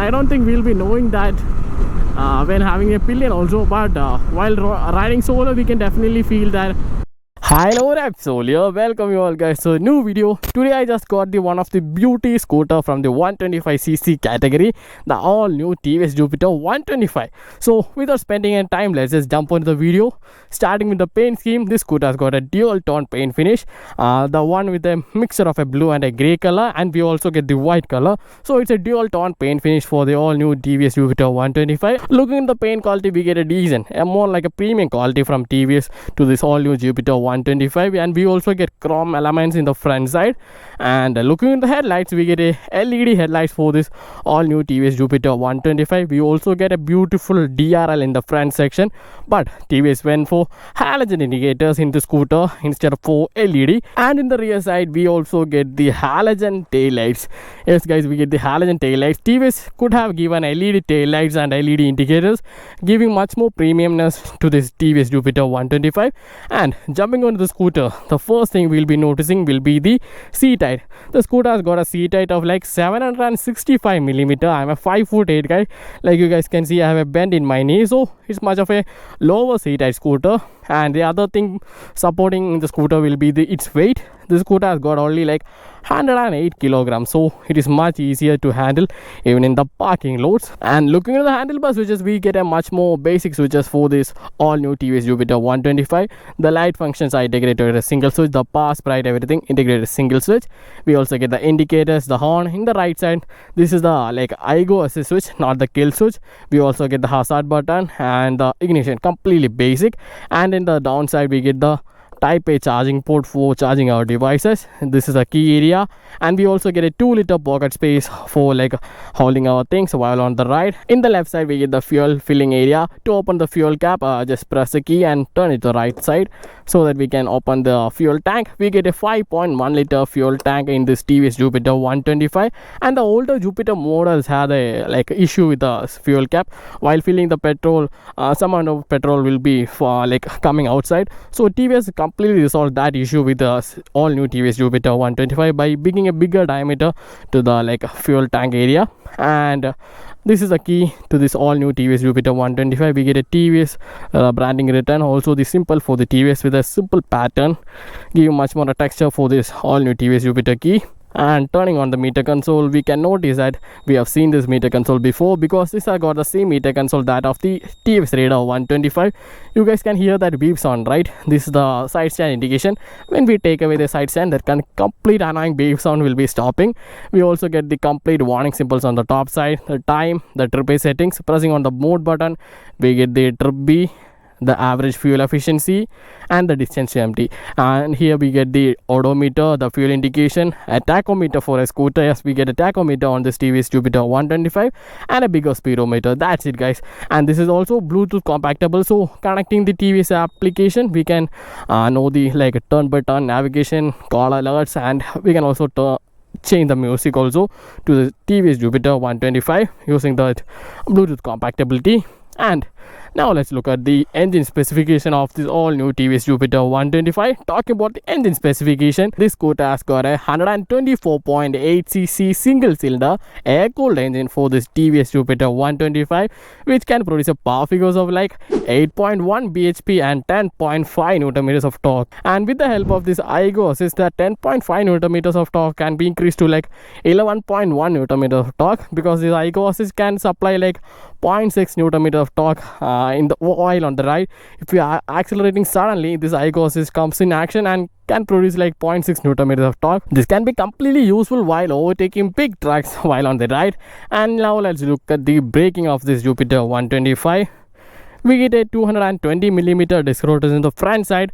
I don't think we'll be knowing that when having a pillion also, but while riding solo we can definitely feel that. Hello REVSOUL here, welcome you all guys to a new video. Today I just got the one of the beauty scooter from the 125cc category, the all new TVS Jupiter 125. So without spending any time, let's just jump into the video. Starting with the paint scheme, this scooter has got a dual tone paint finish, the one with a mixture of a blue and a grey color, and we also get the white color. So it's a dual tone paint finish for the all new TVS Jupiter 125. Looking at the paint quality, we get a decent, more like a premium quality from TVS to this all new Jupiter 125, and we also get chrome elements in the front side. And looking at the headlights, we get a LED headlights for this all new TVS Jupiter 125. We also get a beautiful DRL in the front section, but TVS went for halogen indicators in the scooter instead of for LED. And in the rear side, we also get the halogen tail lights. Yes guys, we get the halogen tail lights. TVS could have given LED tail lights and LED indicators, giving much more premiumness to this TVS Jupiter 125. And jumping onto the scooter, the first thing we'll be noticing will be the seat height. The scooter has got a seat height of like 765 millimeter. I'm a 5'8" guy. Like you guys can see, I have a bend in my knee, so it's much of a lower seat height scooter. And the other thing supporting the scooter will be its weight. The scooter has got only like 108 kilograms, so it is much easier to handle even in the parking loads. And looking at the handlebar switches, we get a much more basic switches for this all new TVS Jupiter 125. The light functions are integrated with a single switch. The power, sprite, everything integrated with a single switch. We also get the indicators, the horn. In the right side, this is the like IGO assist switch, not the kill switch. We also get the hazard button and the ignition, completely basic. And in the downside, we get the Type A charging port for charging our devices. This is a key area, and we also get a 2-liter pocket space for like holding our things while on the ride. In the left side, we get the fuel filling area. To open the fuel cap, just press the key and turn it to the right side so that we can open the fuel tank. We get a 5.1 liter fuel tank in this TVS Jupiter 125, and the older Jupiter models had a like issue with the fuel cap. While filling the petrol, some amount of petrol will be for like coming outside. So TVS completely resolved that issue with the all new TVS Jupiter 125 by bringing a bigger diameter to the like fuel tank area. And this is the key to this all new TVS Jupiter 125. We get a TVS branding written, also the symbol for the TVS with a simple pattern, giving much more texture for this all new TVS Jupiter key. And turning on the meter console, we can notice that we have seen this meter console before, because this has got the same meter console that of the TVS Radar 125. You guys can hear that beep sound, right? This is the side stand indication. When we take away the side stand, that complete annoying beep sound will be stopping. We also get the complete warning symbols on the top side, the time, the trip A settings. Pressing on the mode button, we get the trip B, the average fuel efficiency, and the distance to empty. And here we get the odometer, the fuel indication, a tachometer for a scooter. Yes, we get a tachometer on this TVS Jupiter 125, and a bigger speedometer. That's it guys. And this is also Bluetooth compatible, so connecting the TVS application, we can know the like turn by turn navigation, call alerts, and we can also change the music also to the TVS Jupiter 125 using the Bluetooth compatibility. And now let's look at the engine specification of this all new TVS Jupiter 125. Talking about the engine specification, this scooter has got a 124.8cc single cylinder air cooled engine for this TVS Jupiter 125, which can produce a power figures of like 8.1 bhp and 10.5 newton meters of torque. And with the help of this IGO assist, that 10.5 newton meters of torque can be increased to like 11.1 newton meters of torque, because this IGO assist can supply like 0.6 newton meter of torque in the while on the ride. If we are accelerating suddenly, this IGO assist comes in action and can produce like 0.6 newton meters of torque. This can be completely useful while overtaking big trucks while on the ride. And now let's look at the braking of this Jupiter 125. We get a 220mm disc rotors in the front side.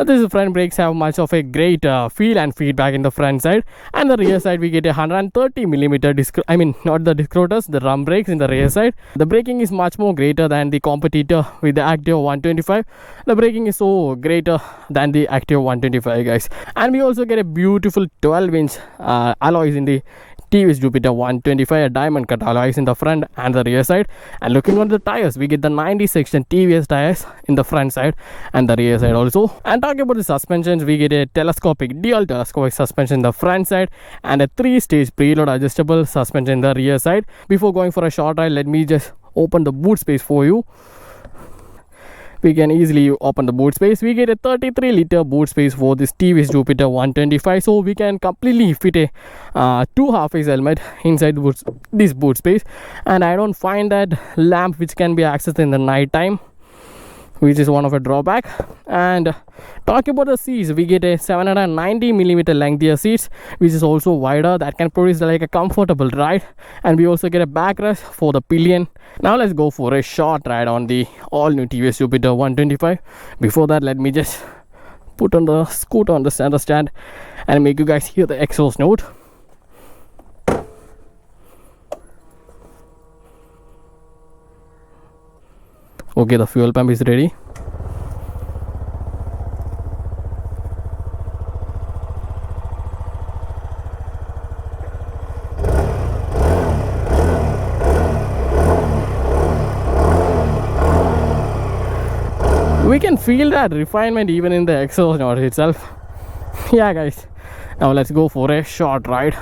These front brakes have much of a great feel and feedback in the front side. And the rear side, we get a 130mm disc, I mean not the disc rotors, the drum brakes in the rear side. The braking is much more greater than the competitor with the Active 125. The braking is so greater than the Active 125 guys. And we also get a beautiful 12-inch alloys in the TVS Jupiter 125, a diamond cut alloys in the front and the rear side. And looking on the tires, we get the 90 section TVS tires in the front side and the rear side also. And talking about the suspensions, we get a dual telescopic suspension in the front side and a 3-stage preload adjustable suspension in the rear side. Before going for a short ride, let me just open the boot space for you. We can easily open the boot space. We get a 33-liter boot space for this TVS Jupiter 125, so we can completely fit a 2 half-face helmet inside this boot space. And I don't find that lamp which can be accessed in the night time, which is one of a drawback. And talking about the seats, we get a 790mm lengthier seats, which is also wider, that can produce like a comfortable ride. And we also get a backrest for the pillion. Now let's go for a short ride on the all new TVS Jupiter 125. Before that, let me just put on the scooter on the center stand and make you guys hear the exhaust note. Okay, the fuel pump is ready. We can feel that refinement even in the exhaust note itself. Yeah guys, now let's go for a short ride.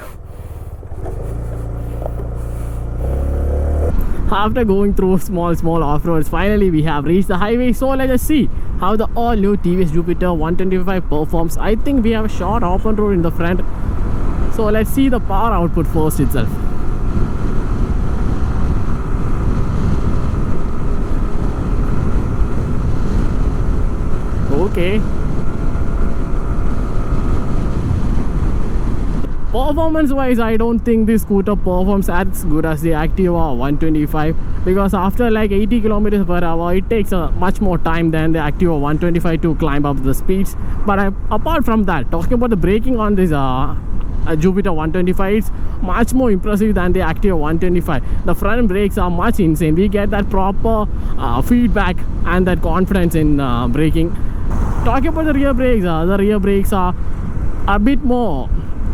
After going through small off-roads, finally we have reached the highway. So let us see how the all new TVS Jupiter 125 performs. I think we have a short open road in the front, so let's see the power output first itself. Okay, performance wise, I don't think this scooter performs as good as the Activa 125, because after like 80 kilometers per hour it takes much more time than the Activa 125 to climb up the speeds. But apart from that, talking about the braking on this Jupiter 125, it's much more impressive than the Activa 125. The front brakes are much insane. We get that proper feedback and that confidence in braking. Talking about the rear brakes are a bit more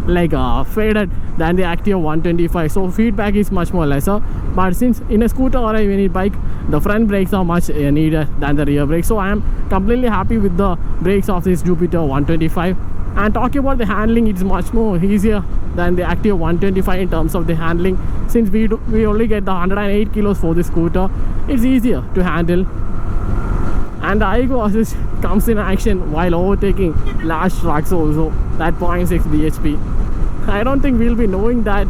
like faded than the Activa 125, so feedback is much more lesser. But since in a scooter or any bike, the front brakes are much needed than the rear brakes, so I am completely happy with the brakes of this Jupiter 125. And talking about the handling, it's much more easier than the Activa 125 in terms of the handling. Since we only get the 108 kilos for the scooter, it's easier to handle. And the iGo assist comes in action while overtaking large trucks also, that 0.6 bhp. I don't think we'll be knowing that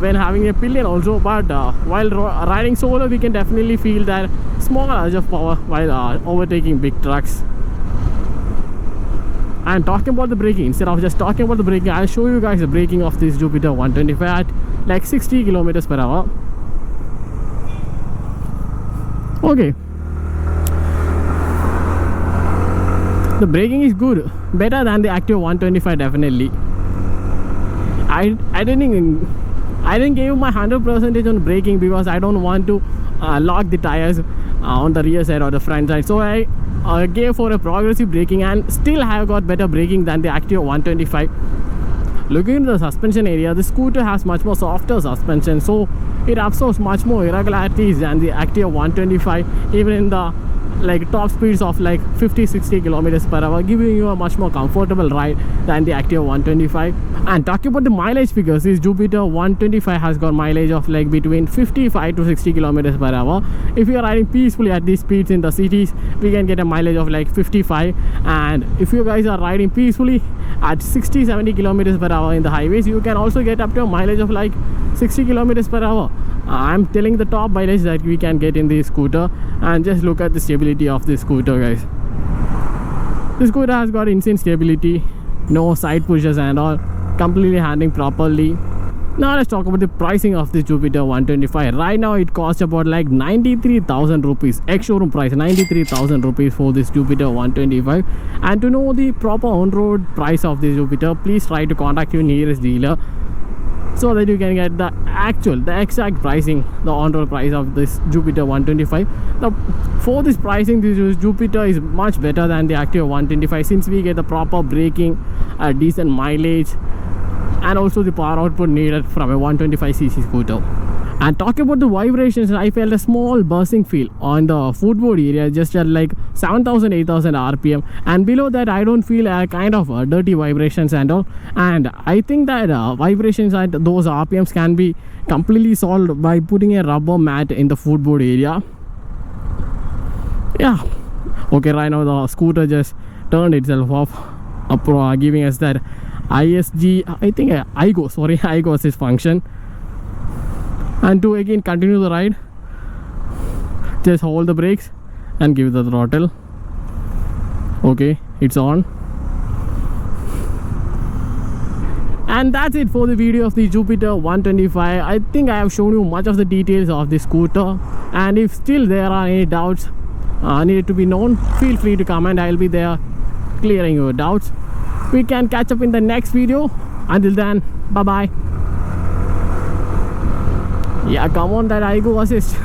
when having a pillion also, but while riding solo we can definitely feel that small edge of power while overtaking big trucks. And talking about the braking, instead of just talking about the braking, I'll show you guys the braking of this Jupiter 125 at like 60 kilometers per hour. Okay, the braking is good, better than the Activa 125 definitely. I didn't give my 100% on braking because I don't want to lock the tires on the rear side or the front side. So I gave for a progressive braking and still have got better braking than the Activa 125. Looking into the suspension area, the scooter has much more softer suspension, so it absorbs much more irregularities than the Activa 125, even in the like top speeds of like 50-60 kilometers per hour, giving you a much more comfortable ride than the Activa 125. And talking about the mileage figures, this Jupiter 125 has got mileage of like between 55 to 60 kilometers per hour. If you are riding peacefully at these speeds in the cities, we can get a mileage of like 55. And if you guys are riding peacefully at 60-70 kilometers per hour in the highways, you can also get up to a mileage of like 60 kilometers per hour. I'm telling the top mileage that we can get in this scooter. And just look at the stability of this scooter, guys. This scooter has got insane stability, no side pushes and all, completely handling properly. Now let's talk about the pricing of this Jupiter 125. Right now it costs about like 93,000 rupees, ex-showroom price 93,000 rupees for this Jupiter 125. And to know the proper on-road price of this Jupiter, please try to contact your nearest dealer, so that you can get the exact pricing, the on-road price of this Jupiter 125. Now, for this pricing, this Jupiter is much better than the Activa 125, since we get the proper braking, decent mileage, and also the power output needed from a 125cc scooter. And talking about the vibrations, I felt a small buzzing feel on the footboard area, just at like 7,000 8,000 rpm, and below that I don't feel a kind of dirty vibrations and all. And I think that vibrations at those rpms can be completely solved by putting a rubber mat in the footboard area. Yeah, okay, right now the scooter just turned itself off, giving us that ISG, I think IGO assist function. And to again continue the ride, just hold the brakes and give the throttle. Okay, it's on. And that's it for the video of the Jupiter 125. I think I have shown you much of the details of the scooter, and if still there are any doubts needed to be known, feel free to comment. I'll be there clearing your doubts. We can catch up in the next video. Until then, bye bye. Yeah, come on, that IGO assist.